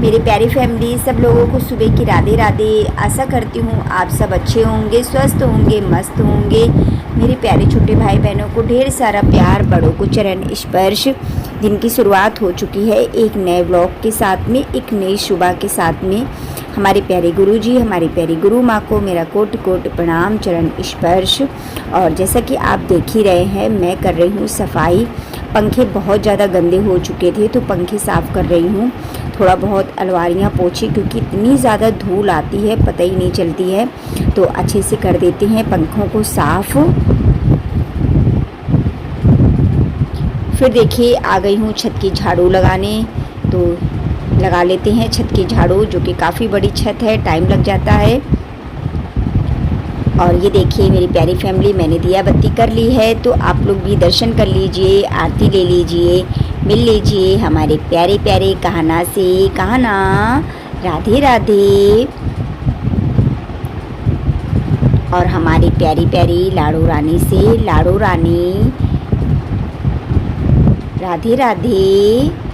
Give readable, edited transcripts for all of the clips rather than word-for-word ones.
मेरी प्यारी फैमिली, सब लोगों को सुबह की राधे राधे। आशा करती हूँ आप सब अच्छे होंगे, स्वस्थ होंगे, मस्त होंगे। मेरे प्यारे छोटे भाई बहनों को ढेर सारा प्यार, बड़ों को चरण स्पर्श। दिन की शुरुआत हो चुकी है एक नए व्लॉग के साथ में, एक नई सुबह के साथ में। हमारे प्यारे गुरुजी, हमारी प्यारी गुरु माँ को मेरा कोटि कोटि प्रणाम, चरण स्पर्श। और जैसा कि आप देख ही रहे हैं, मैं कर रही हूँ सफाई। पंखे बहुत ज़्यादा गंदे हो चुके थे तो पंखे साफ़ कर रही हूँ। थोड़ा बहुत अलमारियाँ पोछी, क्योंकि इतनी ज़्यादा धूल आती है पता ही नहीं चलती है, तो अच्छे से कर देते हैं पंखों को साफ़। फिर देखिए आ गई हूँ छत की झाड़ू लगाने, तो लगा लेते हैं छत की झाड़ू, जो कि काफ़ी बड़ी छत है, टाइम लग जाता है। और ये देखिए मेरी प्यारी फैमिली, मैंने दिया बत्ती कर ली है, तो आप लोग भी दर्शन कर लीजिए, आरती ले लीजिए, मिल लीजिए हमारे प्यारे प्यारे कहना से। कहना राधे राधे। और हमारी प्यारी प्यारी लाडो रानी से, लाडो रानी राधे राधे।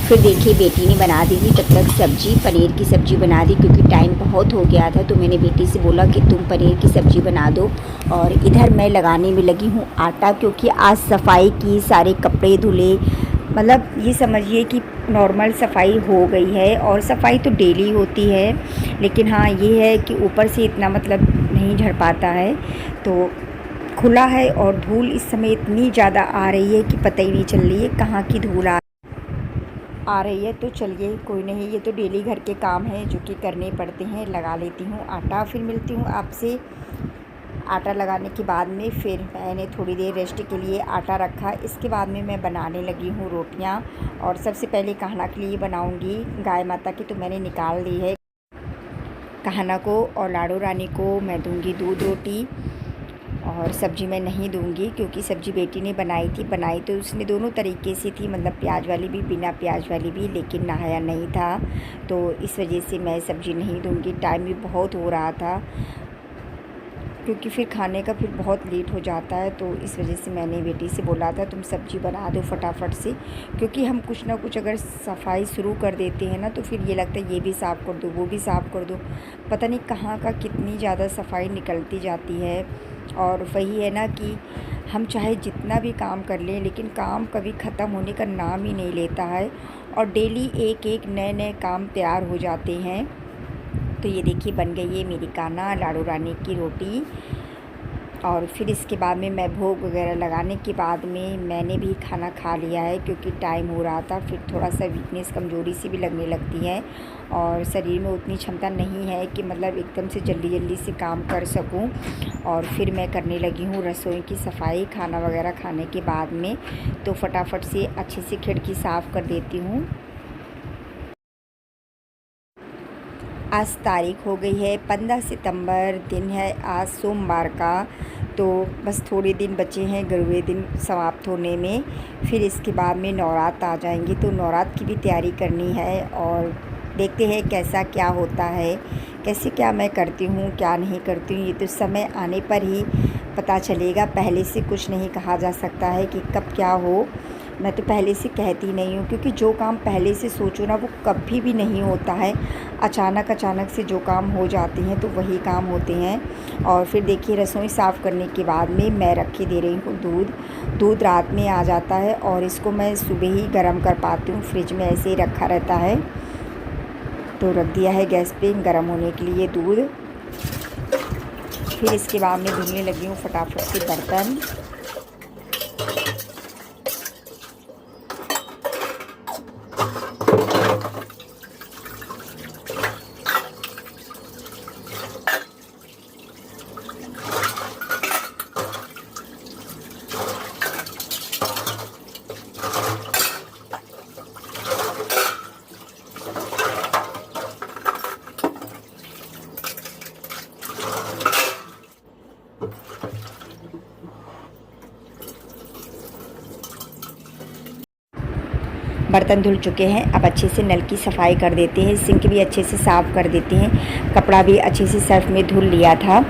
फिर देखिए बेटी ने बना दी थी तब तक सब्जी, पनीर की सब्ज़ी बना दी, क्योंकि टाइम बहुत हो गया था। तो मैंने बेटी से बोला कि तुम पनीर की सब्ज़ी बना दो। और इधर मैं लगाने में लगी हूँ आटा, क्योंकि आज सफाई की, सारे कपड़े धुले, मतलब ये समझिए कि नॉर्मल सफाई हो गई है। और सफाई तो डेली होती है, लेकिन हाँ ये है कि ऊपर से इतना मतलब नहीं झड़ पाता है, तो खुला है। और धूल इस समय इतनी ज़्यादा आ रही है कि पता ही नहीं चल रही है कहाँ की धूल आ रही है। तो चलिए कोई नहीं, ये तो डेली घर के काम हैं जो कि करने पड़ते हैं। लगा लेती हूँ आटा, फिर मिलती हूँ आपसे। आटा लगाने के बाद में फिर मैंने थोड़ी देर रेस्ट के लिए आटा रखा। इसके बाद में मैं बनाने लगी हूँ रोटियाँ। और सबसे पहले कहना के लिए बनाऊँगी गाय माता की, तो मैंने निकाल ली है। कहना को और लाडो रानी को मैं दूँगी दूध रोटी, और सब्ज़ी मैं नहीं दूंगी, क्योंकि सब्ज़ी बेटी ने बनाई तो उसने दोनों तरीके से थी, मतलब प्याज वाली भी, बिना प्याज वाली भी, लेकिन नहाया नहीं था, तो इस वजह से मैं सब्ज़ी नहीं दूंगी। टाइम भी बहुत हो रहा था, क्योंकि फिर खाने का फिर बहुत लेट हो जाता है, तो इस वजह से मैंने बेटी से बोला था तुम सब्ज़ी बना दो फटाफट से। क्योंकि हम कुछ ना कुछ अगर सफाई शुरू कर देते हैं ना, तो फिर ये लगता है ये भी साफ़ कर दो, वो भी साफ़ कर दो, पता नहीं कहाँ का कितनी ज़्यादा सफाई निकलती जाती है। और वही है ना कि हम चाहे जितना भी काम कर लें, लेकिन काम कभी ख़त्म होने का नाम ही नहीं लेता है, और डेली एक एक नए नए काम तैयार हो जाते हैं। तो ये देखिए बन गई है मेरी कान्हा लाडो रानी की रोटी। और फिर इसके बाद में मैं भोग वगैरह लगाने के बाद में मैंने भी खाना खा लिया है, क्योंकि टाइम हो रहा था। फिर थोड़ा सा वीकनेस, कमज़ोरी सी भी लगने लगती है, और शरीर में उतनी क्षमता नहीं है कि मतलब एकदम से जल्दी जल्दी से काम कर सकूं। और फिर मैं करने लगी हूँ रसोई की सफाई, खाना वगैरह खाने के बाद में। तो फटाफट से अच्छे से खिड़की साफ़ कर देती हूँ। आज तारीख हो गई है 15 सितंबर, दिन है आज सोमवार का। तो बस थोड़े दिन बचे हैं गरुए दिन समाप्त होने में। फिर इसके बाद में नवरात्र आ जाएंगे, तो नवरात्र की भी तैयारी करनी है। और देखते हैं कैसा क्या होता है, कैसे क्या मैं करती हूँ, क्या नहीं करती हूँ, ये तो समय आने पर ही पता चलेगा। पहले से कुछ नहीं कहा जा सकता है कि कब क्या हो। मैं तो पहले से कहती नहीं हूँ, क्योंकि जो काम पहले से सोचो ना, वो कभी भी नहीं होता है। अचानक से जो काम हो जाते हैं तो वही काम होते हैं। और फिर देखिए रसोई साफ़ करने के बाद में मैं रखी दे रही हूँ दूध रात में आ जाता है, और इसको मैं सुबह ही गर्म कर पाती हूँ। फ्रिज में ऐसे ही रखा रहता है, तो रख दिया है गैस पे गर्म होने के लिए दूध। फिर इसके बाद में धुलने लगी हूँ फटाफट से बर्तन। बर्तन धुल चुके हैं, अब अच्छे से नल की सफाई कर देते हैं। सिंक भी अच्छे से साफ़ कर देते हैं। कपड़ा भी अच्छे से सर्फ में धुल लिया था।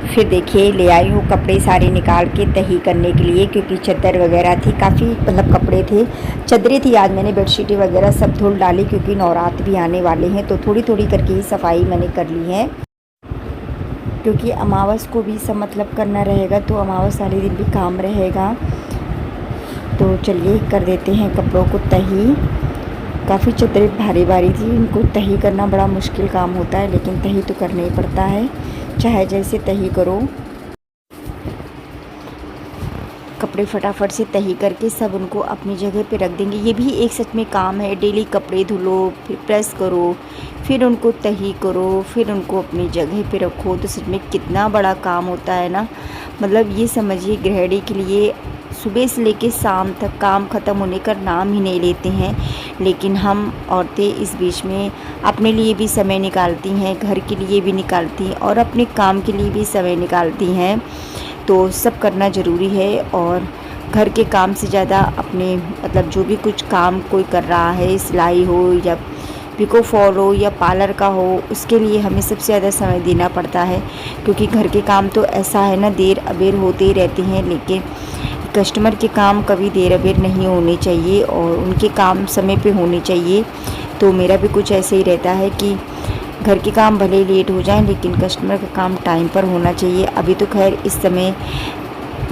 फिर देखिए ले आई हूँ कपड़े सारे निकाल के तही करने के लिए, क्योंकि चादर वगैरह थी, काफ़ी मतलब कपड़े थे, चादरें थी। आज मैंने बेडशीटें वगैरह सब धुल डाली, क्योंकि नवरात्र भी आने वाले हैं, तो थोड़ी थोड़ी करके ही सफाई मैंने कर ली है, क्योंकि अमावस को भी सब मतलब करना रहेगा, तो अमावस वाले दिन भी काम रहेगा। तो चलिए कर देते हैं कपड़ों को तही। काफ़ी चादरें भारी भारी थी, इनको तही करना बड़ा मुश्किल काम होता है, लेकिन तही तो करना ही पड़ता है, चाहे जैसे तही करो। कपड़े फटाफट से तही करके सब उनको अपनी जगह पे रख देंगे। ये भी एक सच में काम है, डेली कपड़े धुलो, फिर प्रेस करो, फिर उनको तही करो, फिर उनको अपनी जगह पे रखो, तो सच में कितना बड़ा काम होता है ना। मतलब ये समझिए गृहिणी के लिए सुबह से लेके शाम तक काम ख़त्म होने का नाम ही नहीं लेते हैं, लेकिन हम औरतें इस बीच में अपने लिए भी समय निकालती हैं, घर के लिए भी निकालती हैं और अपने काम के लिए भी समय निकालती हैं। तो सब करना ज़रूरी है, और घर के काम से ज़्यादा अपने मतलब जो भी कुछ काम कोई कर रहा है, सिलाई हो या पिको फॉल हो या पार्लर का हो, उसके लिए हमें सबसे ज़्यादा समय देना पड़ता है, क्योंकि घर के काम तो ऐसा है ना, देर अबेर होते ही रहते हैं, लेकिन कस्टमर के काम कभी देर अबेर नहीं होने चाहिए और उनके काम समय पे होने चाहिए। तो मेरा भी कुछ ऐसे ही रहता है कि घर के काम भले लेट हो जाएं, लेकिन कस्टमर का काम टाइम पर होना चाहिए। अभी तो खैर इस समय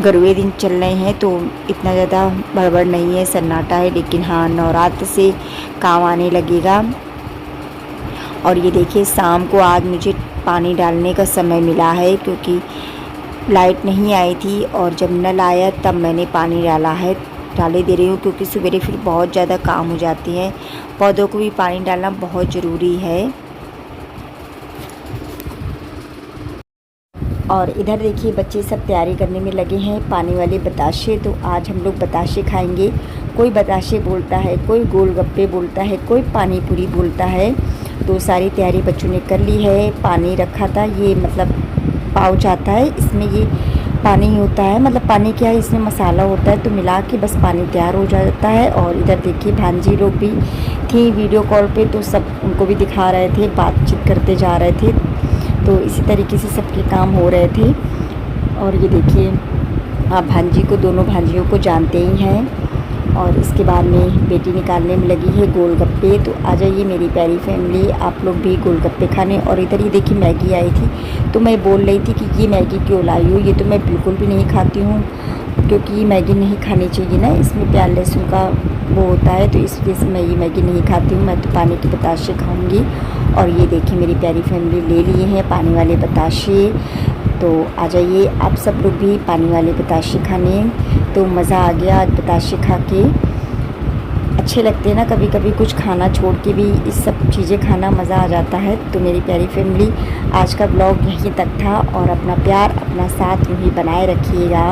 गरवे दिन चल रहे हैं, तो इतना ज़्यादा गड़बड़ नहीं है, सन्नाटा है, लेकिन हाँ नवरात्र से काम आने लगेगा। और ये देखिए शाम को आज मुझे पानी डालने का समय मिला है, क्योंकि लाइट नहीं आई थी और जब नल आया तब मैंने पानी डाला है, डाले दे रही हूँ, क्योंकि सवेरे फिर बहुत ज़्यादा काम हो जाते हैं। पौधों को भी पानी डालना बहुत ज़रूरी है। और इधर देखिए बच्चे सब तैयारी करने में लगे हैं, पानी वाले बताशे। तो आज हम लोग बताशे खाएंगे। कोई बताशे बोलता है, कोई गोलगप्पे बोलता है, कोई पानी पूरी बोलता है। तो सारी तैयारी बच्चों ने कर ली है। पानी रखा था, ये मतलब पाउच आता है, इसमें ये पानी होता है, मतलब पानी क्या है, इसमें मसाला होता है, तो मिला के बस पानी तैयार हो जाता है। और इधर देखिए भांजी लोग भी थी वीडियो कॉल पे, तो सब उनको भी दिखा रहे थे, बातचीत करते जा रहे थे, तो इसी तरीके से सबके काम हो रहे थे। और ये देखिए आप भांजी को, दोनों भांजियों को जानते ही हैं। और इसके बाद में बेटी निकालने में लगी है गोलगप्पे। तो आ जाइए मेरी प्यारी फैमिली, आप लोग भी गोलगप्पे खाने। और इधर ये देखिए मैगी आई थी, तो मैं बोल रही थी कि ये मैगी क्यों लाई हो, ये तो मैं बिल्कुल भी नहीं खाती हूँ, क्योंकि ये मैगी नहीं खानी चाहिए ना, इसमें प्याज लहसुन का वो होता है, तो इस वजह से मैं ये मैगी नहीं खाती हूँ, मैं तो पानी के बताशे खाऊँगी। और ये देखिए मेरी प्यारी फैमिली ले लिए हैं पानी वाले बताशे। तो आ जाइए आप सब लोग भी पानी वाले बताशे खाने। तो मज़ा आ गया आज बताशे खा के। अच्छे लगते हैं ना, कभी कभी कुछ खाना छोड़ के भी इस सब चीज़ें खाना मज़ा आ जाता है। तो मेरी प्यारी फैमिली आज का ब्लॉग यहीं तक था, और अपना प्यार अपना साथ यूँ ही बनाए रखिएगा।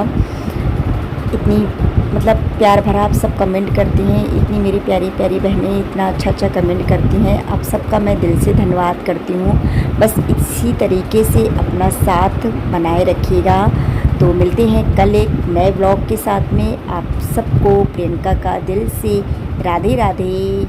इतनी मतलब प्यार भरा आप सब कमेंट करती हैं, इतनी मेरी प्यारी प्यारी बहनें इतना अच्छा अच्छा कमेंट करती हैं, आप सबका मैं दिल से धन्यवाद करती हूँ। बस इसी तरीके से अपना साथ बनाए रखिएगा। तो मिलते हैं कल एक नए ब्लॉग के साथ में। आप सबको प्रियंका का दिल से राधे राधे।